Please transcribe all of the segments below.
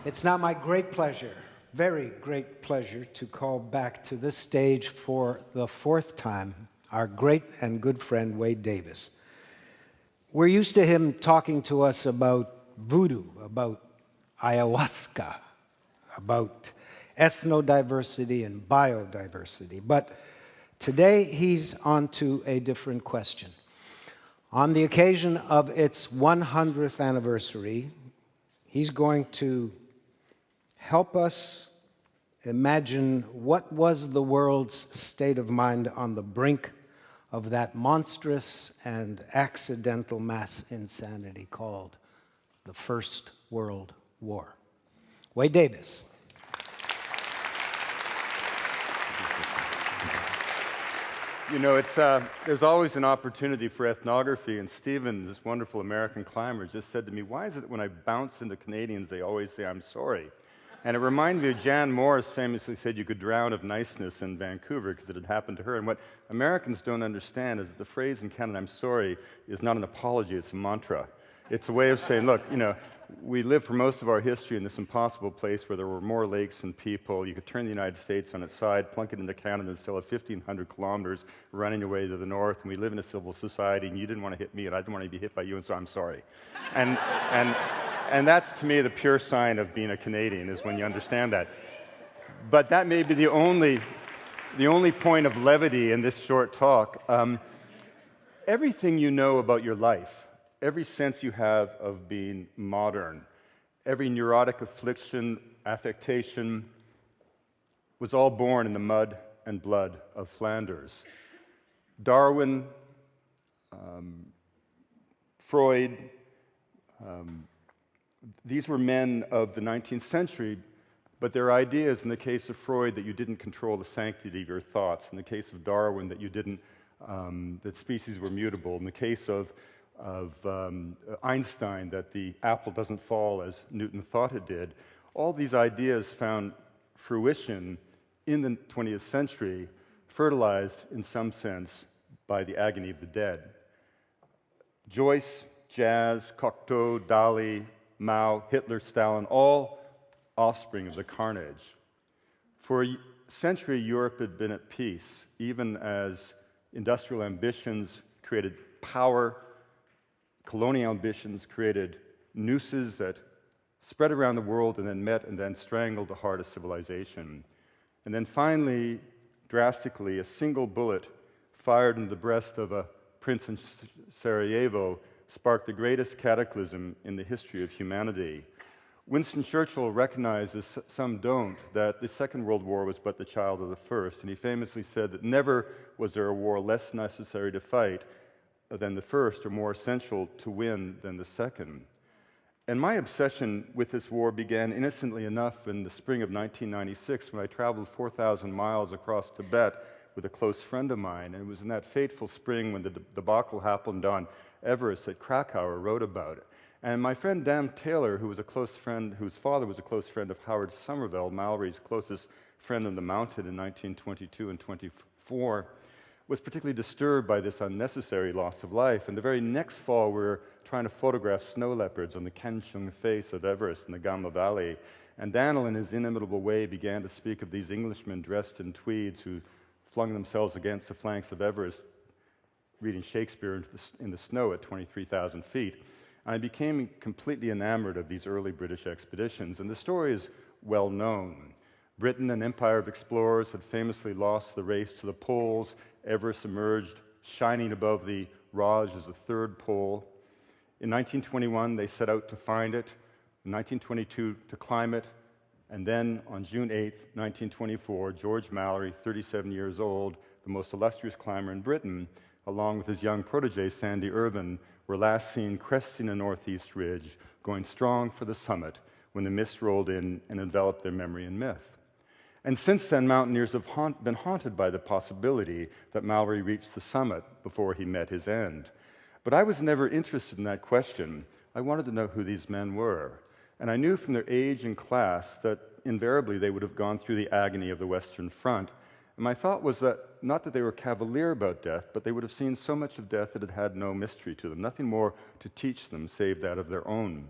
It's now my great pleasure, very great pleasure, to call back to this stage for the fourth time our great and good friend Wade Davis. We're used to him talking to us about voodoo, about ayahuasca, about ethnodiversity and biodiversity. But today he's on to a different question. On the occasion of its 100th anniversary, he's going to help us imagine what was the world's state of mind on the brink of that monstrous and accidental mass insanity called the First World War. Wade Davis. You know, there's always an opportunity for ethnography, and Stephen, this wonderful American climber, just said to me, why is it that when I bounce into Canadians, they always say, I'm sorry? And it reminded me of Jan Morris famously said you could drown of niceness in Vancouver because it had happened to her. And what Americans don't understand is that the phrase in Canada, I'm sorry, is not an apology, it's a mantra. It's a way of saying, look, you know, we lived for most of our history in this impossible place where there were more lakes than people. You could turn the United States on its side, plunk it into Canada, and still have 1,500 kilometers running away to the north. And we live in a civil society, and you didn't want to hit me, and I didn't want to be hit by you, and so I'm sorry. And that's, to me, the pure sign of being a Canadian, is when you understand that. But that may be the only point of levity in this short talk. Everything you know about your life, every sense you have of being modern, every neurotic affliction, affectation, was all born in the mud and blood of Flanders. Darwin, Freud, these were men of the 19th century, but their ideas, in the case of Freud, that you didn't control the sanctity of your thoughts, in the case of Darwin, that you didn't, that species were mutable, in the case of Einstein, that the apple doesn't fall as Newton thought it did. All these ideas found fruition in the 20th century, fertilized in some sense by the agony of the dead. Joyce, jazz, Cocteau, Dali, Mao, Hitler, Stalin, all offspring of the carnage. For a century, Europe had been at peace, even as industrial ambitions created power. Colonial ambitions created nooses that spread around the world and then met and then strangled the heart of civilization. And then finally, drastically, a single bullet fired in the breast of a prince in Sarajevo sparked the greatest cataclysm in the history of humanity. Winston Churchill recognizes, some don't, that the Second World War was but the child of the First, and he famously said that never was there a war less necessary to fight than the first, or more essential to win than the second. And my obsession with this war began innocently enough in the spring of 1996 when I traveled 4,000 miles across Tibet with a close friend of mine. And it was in that fateful spring when the debacle happened on Everest that Krakauer wrote about it. And my friend Dan Taylor, who was a close friend, whose father was a close friend of Howard Somerville, Mallory's closest friend on the mountain in 1922 and 24, was particularly disturbed by this unnecessary loss of life. And the very next fall, we were trying to photograph snow leopards on the Kenchung face of Everest in the Gama Valley. And Daniel, in his inimitable way, began to speak of these Englishmen dressed in tweeds who flung themselves against the flanks of Everest, reading Shakespeare in the snow at 23,000 feet. And I became completely enamored of these early British expeditions. And the story is well known. Britain, an empire of explorers, had famously lost the race to the poles. Everest emerged, shining above the Raj as the third pole. In 1921, they set out to find it. In 1922, to climb it. And then, on June 8, 1924, George Mallory, 37 years old, the most illustrious climber in Britain, along with his young protege, Sandy Irvine, were last seen cresting a northeast ridge, going strong for the summit when the mist rolled in and enveloped their memory and myth. And since then, mountaineers have been haunted by the possibility that Mallory reached the summit before he met his end. But I was never interested in that question. I wanted to know who these men were. And I knew from their age and class that invariably they would have gone through the agony of the Western Front. And my thought was that not that they were cavalier about death, but they would have seen so much of death that it had no mystery to them, nothing more to teach them save that of their own.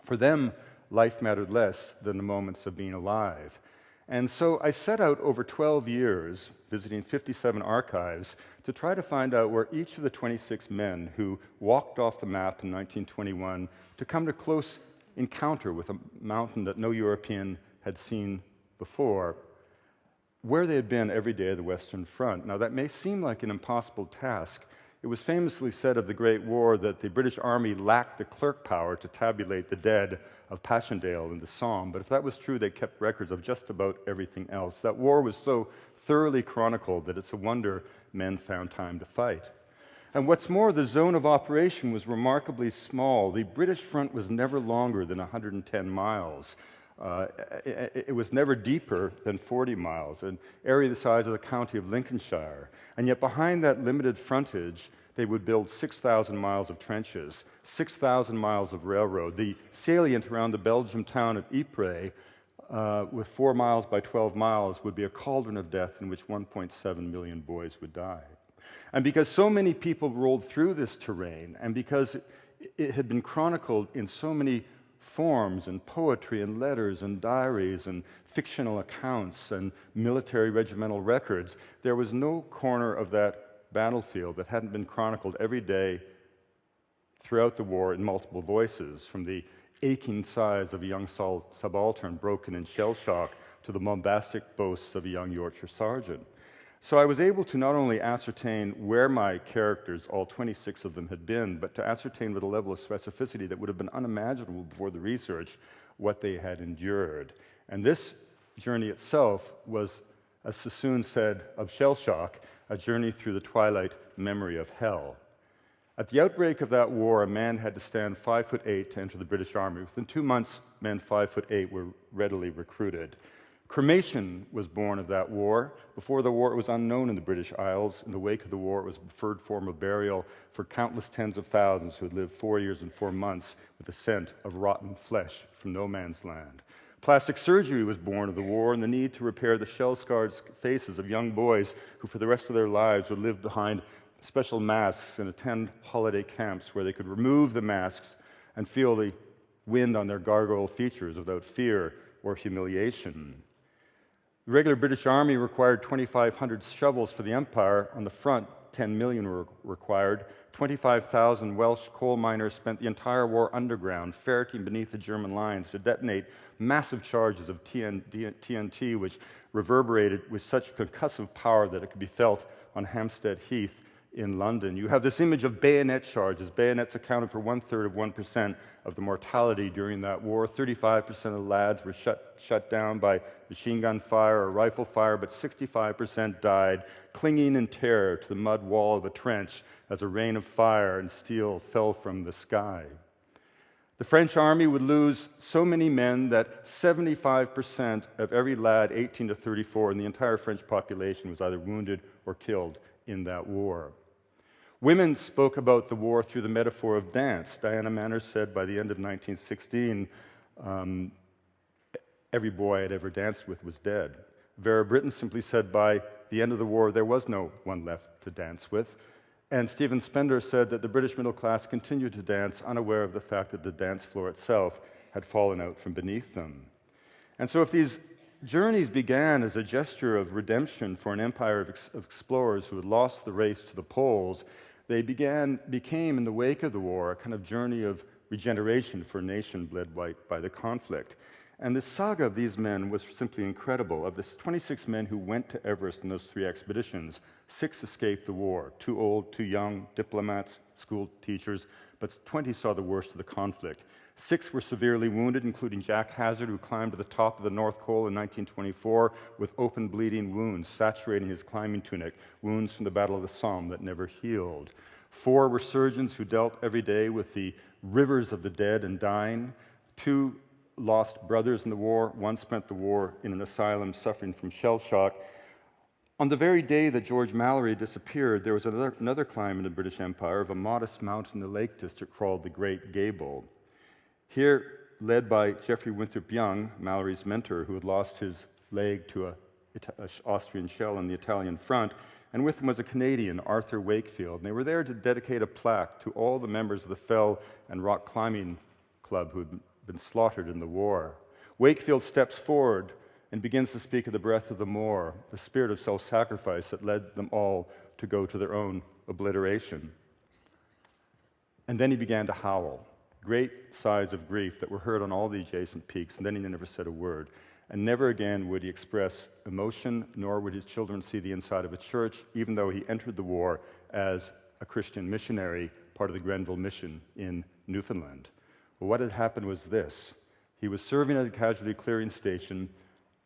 For them, life mattered less than the moments of being alive. And so I set out over 12 years, visiting 57 archives, to try to find out where each of the 26 men who walked off the map in 1921 to come to close encounter with a mountain that no European had seen before, where they had been every day of the Western Front. Now, that may seem like an impossible task. It was famously said of the Great War that the British Army lacked the clerk power to tabulate the dead of Passchendaele and the Somme, but if that was true, they kept records of just about everything else. That war was so thoroughly chronicled that it's a wonder men found time to fight. And what's more, the zone of operation was remarkably small. The British front was never longer than 110 miles. It was never deeper than 40 miles, an area the size of the county of Lincolnshire. And yet behind that limited frontage, they would build 6,000 miles of trenches, 6,000 miles of railroad. The salient around the Belgian town of Ypres, with 4 miles by 12 miles, would be a cauldron of death in which 1.7 million boys would die. And because so many people rolled through this terrain, and because it had been chronicled in so many forms and poetry and letters and diaries and fictional accounts and military regimental records, there was no corner of that battlefield that hadn't been chronicled every day throughout the war in multiple voices, from the aching sighs of a young subaltern broken in shell shock to the bombastic boasts of a young Yorkshire sergeant. So I was able to not only ascertain where my characters, all 26 of them, had been, but to ascertain with a level of specificity that would have been unimaginable before the research what they had endured. And this journey itself was, as Sassoon said of shell shock, a journey through the twilight memory of hell. At the outbreak of that war, a man had to stand 5'8" to enter the British Army. Within 2 months, men 5'8" were readily recruited. Cremation was born of that war. Before the war, it was unknown in the British Isles. In the wake of the war, it was a preferred form of burial for countless tens of thousands who had lived 4 years and 4 months with the scent of rotten flesh from no man's land. Plastic surgery was born of the war and the need to repair the shell-scarred faces of young boys who for the rest of their lives would live behind special masks and attend holiday camps where they could remove the masks and feel the wind on their gargoyle features without fear or humiliation. The regular British Army required 2,500 shovels for the Empire. On the front, 10 million were required. 25,000 Welsh coal miners spent the entire war underground, ferreting beneath the German lines to detonate massive charges of TNT, which reverberated with such concussive power that it could be felt on Hampstead Heath in London. You have this image of bayonet charges. Bayonets accounted for 1/3 of 1% of the mortality during that war. 35% of the lads were shut down by machine gun fire or rifle fire, but 65% died, clinging in terror to the mud wall of a trench as a rain of fire and steel fell from the sky. The French army would lose so many men that 75% of every lad 18 to 34 in the entire French population was either wounded or killed in that war. Women spoke about the war through the metaphor of dance. Diana Manners said by the end of 1916, every boy I'd ever danced with was dead. Vera Brittain simply said by the end of the war, there was no one left to dance with. And Stephen Spender said that the British middle class continued to dance, unaware of the fact that the dance floor itself had fallen out from beneath them. And so if these journeys began as a gesture of redemption for an empire of explorers who had lost the race to the poles, they became, in the wake of the war, a kind of journey of regeneration for a nation bled white by the conflict. And the saga of these men was simply incredible. Of the 26 men who went to Everest in those 3 expeditions, 6 escaped the war, 2 old, 2 young, diplomats, school teachers, but 20 saw the worst of the conflict. 6 were severely wounded, including Jack Hazard, who climbed to the top of the North Col in 1924 with open bleeding wounds, saturating his climbing tunic, wounds from the Battle of the Somme that never healed. 4 were surgeons who dealt every day with the rivers of the dead and dying. 2 lost brothers in the war. 1 spent the war in an asylum suffering from shell shock. On the very day that George Mallory disappeared, there was another climb in the British Empire of a modest mountain in the Lake District called the Great Gable. Here, led by Geoffrey Winthrop Young, Mallory's mentor, who had lost his leg to an Austrian shell on the Italian front, and with him was a Canadian, Arthur Wakefield. And they were there to dedicate a plaque to all the members of the Fell and Rock Climbing Club who had been slaughtered in the war. Wakefield steps forward and begins to speak of the breath of the Moor, the spirit of self-sacrifice that led them all to go to their own obliteration. And then he began to howl, great sighs of grief that were heard on all the adjacent peaks, and then he never said a word. And never again would he express emotion, nor would his children see the inside of a church, even though he entered the war as a Christian missionary, part of the Grenville mission in Newfoundland. Well, what had happened was this. He was serving at a casualty clearing station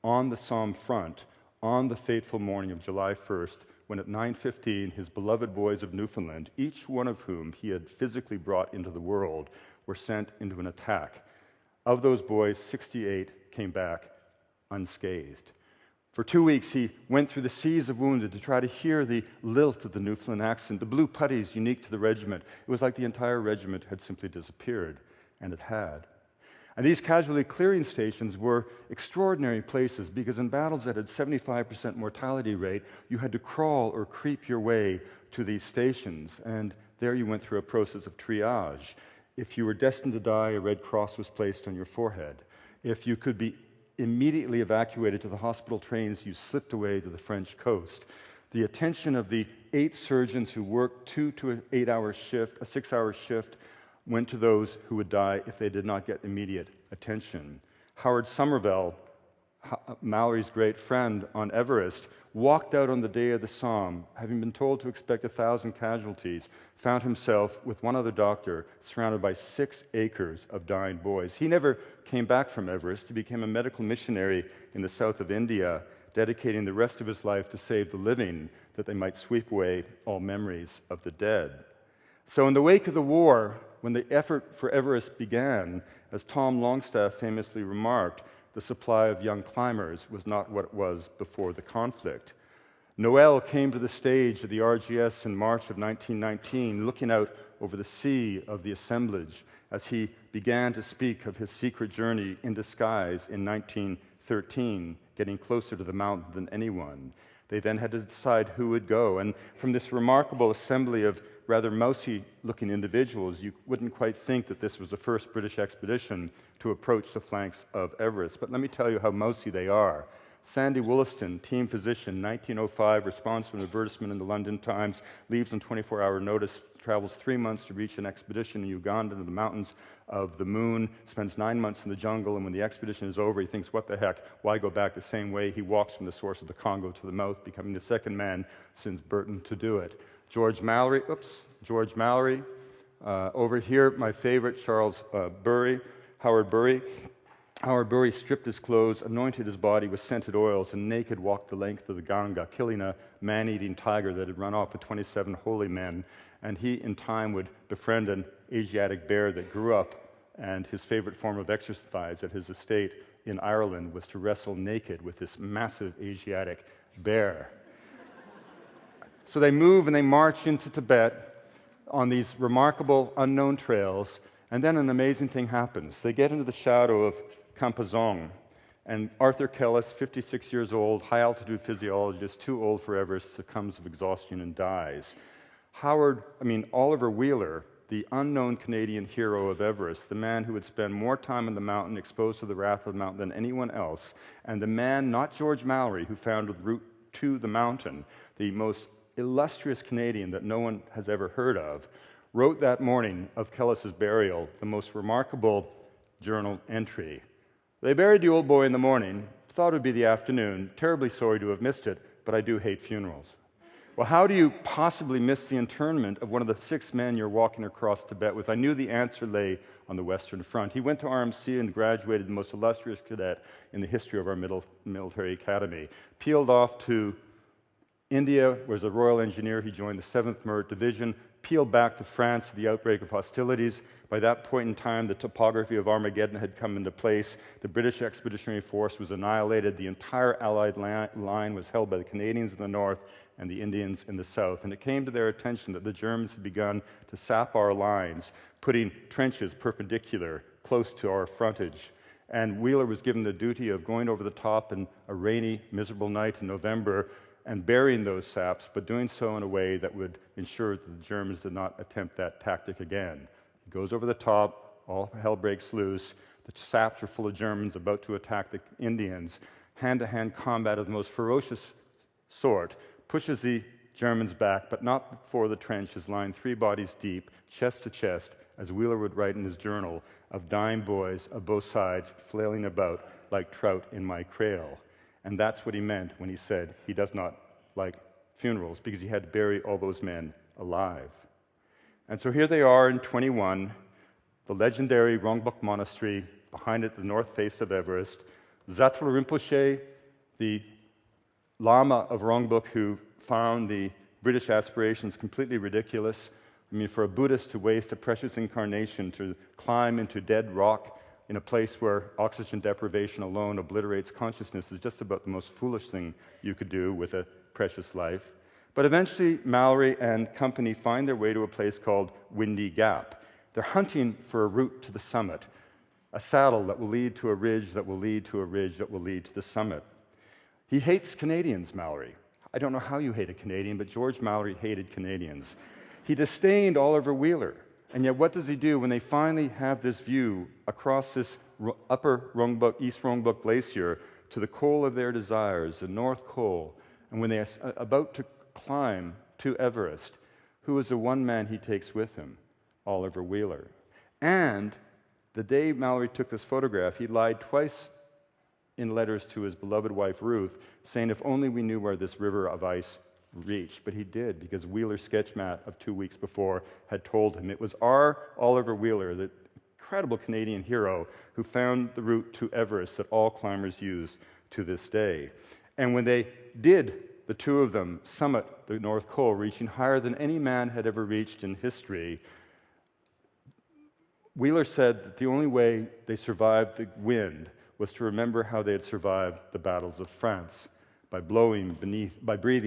on the Somme front on the fateful morning of July 1st, when at 9:15 his beloved boys of Newfoundland, each one of whom he had physically brought into the world, were sent into an attack. Of those boys, 68 came back unscathed. For 2 weeks, he went through the seas of wounded to try to hear the lilt of the Newfoundland accent, the blue puttees unique to the regiment. It was like the entire regiment had simply disappeared, and it had. And these casualty clearing stations were extraordinary places because in battles that had 75% mortality rate, you had to crawl or creep your way to these stations, and there you went through a process of triage. If you were destined to die, a red cross was placed on your forehead. If you could be immediately evacuated to the hospital trains, you slipped away to the French coast. The attention of the 8 surgeons who worked 2 to an 8-hour shift, a 6-hour shift, went to those who would die if they did not get immediate attention. Howard Somerville, Mallory's great friend on Everest, walked out on the day of the Somme, having been told to expect 1,000 casualties, found himself with one other doctor surrounded by 6 acres of dying boys. He never came back from Everest. He became a medical missionary in the south of India, dedicating the rest of his life to save the living, that they might sweep away all memories of the dead. So in the wake of the war, when the effort for Everest began, as Tom Longstaff famously remarked, the supply of young climbers was not what it was before the conflict. Noel came to the stage of the RGS in March of 1919, looking out over the sea of the assemblage as he began to speak of his secret journey in disguise in 1913, getting closer to the mountain than anyone. They then had to decide who would go, and from this remarkable assembly of rather mousy-looking individuals, you wouldn't quite think that this was the first British expedition to approach the flanks of Everest. But let me tell you how mousy they are. Sandy Wollaston, team physician, 1905, responds to an advertisement in the London Times, leaves on 24-hour notice, travels 3 months to reach an expedition in Uganda to the mountains of the moon, spends 9 months in the jungle, and when the expedition is over, he thinks, what the heck, why go back the same way? He walks from the source of the Congo to the mouth, becoming the second man since Burton to do it. George Mallory, over here, my favorite, Howard Bury. Howard Bury stripped his clothes, anointed his body with scented oils, and naked walked the length of the Ganga, killing a man-eating tiger that had run off with 27 holy men. And he, in time, would befriend an Asiatic bear that grew up, and his favorite form of exercise at his estate in Ireland was to wrestle naked with this massive Asiatic bear. So they move and they march into Tibet on these remarkable unknown trails, and then an amazing thing happens. They get into the shadow of Kampazong, and Arthur Kellis, 56 years old, high-altitude physiologist, too old for Everest, succumbs of exhaustion and dies. Oliver Wheeler, the unknown Canadian hero of Everest, the man who would spend more time on the mountain exposed to the wrath of the mountain than anyone else, and the man, not George Mallory, who found the route to the mountain, the most illustrious Canadian that no one has ever heard of, wrote that morning of Kellis's burial the most remarkable journal entry. They buried the old boy in the morning, thought it would be the afternoon, terribly sorry to have missed it, but I do hate funerals. Well, how do you possibly miss the internment of one of the 6 men you're walking across Tibet with? I knew the answer lay on the Western Front. He went to RMC and graduated the most illustrious cadet in the history of our military academy. Peeled off to India, was a Royal Engineer. He joined the 7th Merit Division, peeled back to France at the outbreak of hostilities. By that point in time, the topography of Armageddon had come into place. The British Expeditionary Force was annihilated. The entire Allied line was held by the Canadians in the north and the Indians in the south. And it came to their attention that the Germans had begun to sap our lines, putting trenches perpendicular close to our frontage. And Wheeler was given the duty of going over the top in a rainy, miserable night in November and burying those saps, but doing so in a way that would ensure that the Germans did not attempt that tactic again. He goes over the top, all hell breaks loose, The saps are full of Germans about to attack the Indians. Hand-to-hand combat of the most ferocious sort pushes the Germans back, but not before the trench is lying 3 bodies deep, chest to chest, as Wheeler would write in his journal, of dying boys of both sides flailing about like trout in my cradle. And that's what he meant when he said he does not like funerals, because he had to bury all those men alive. And so here they are in 21, the legendary Rongbuk Monastery, behind it the north face of Everest. Zatru Rinpoche, the Lama of Rongbuk, who found the British aspirations completely ridiculous. I mean, for a Buddhist to waste a precious incarnation to climb into dead rock in a place where oxygen deprivation alone obliterates consciousness is just about the most foolish thing you could do with a precious life. But eventually, Mallory and company find their way to a place called Windy Gap. They're hunting for a route to the summit, a saddle that will lead to a ridge that will lead to a ridge that will lead to the summit. He hates Canadians, Mallory. I don't know how you hate a Canadian, but George Mallory hated Canadians. He disdained Oliver Wheeler. And yet what does he do when they finally have this view across this upper Rongbuk, East Rongbuk Glacier to the col of their desires, the North Col, and when they are about to climb to Everest, who is the one man he takes with him? Oliver Wheeler. And the day Mallory took this photograph, he lied twice in letters to his beloved wife Ruth, saying if only we knew where this river of ice reached. But he did, because Wheeler's sketchmat of 2 weeks before had told him. It was our Oliver Wheeler, the incredible Canadian hero, who found the route to Everest that all climbers use to this day. And when they did, the two of them, summit the North Col, reaching higher than any man had ever reached in history, Wheeler said that the only way they survived the wind was to remember how they had survived the battles of France, by breathing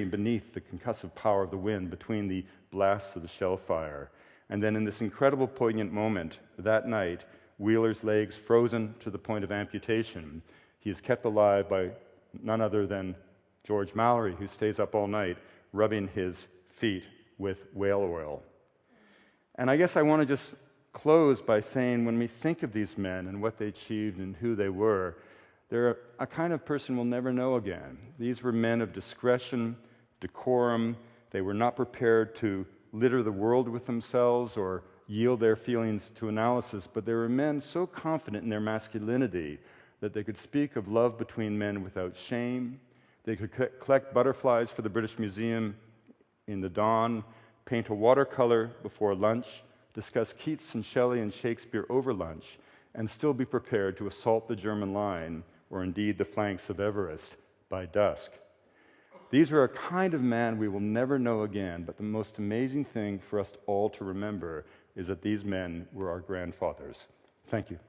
beneath the concussive power of the wind between the blasts of the shell fire. And then in this incredible poignant moment, that night, Wheeler's legs frozen to the point of amputation, he is kept alive by none other than George Mallory, who stays up all night rubbing his feet with whale oil. And I guess I want to just close by saying, when we think of these men and what they achieved and who they were, they're a kind of person we'll never know again. These were men of discretion, decorum. They were not prepared to litter the world with themselves or yield their feelings to analysis, but they were men so confident in their masculinity that they could speak of love between men without shame. They could collect butterflies for the British Museum in the dawn, paint a watercolor before lunch, discuss Keats and Shelley and Shakespeare over lunch, and still be prepared to assault the German line, or indeed the flanks of Everest, by dusk. These are a kind of man we will never know again, but the most amazing thing for us all to remember is that these men were our grandfathers. Thank you.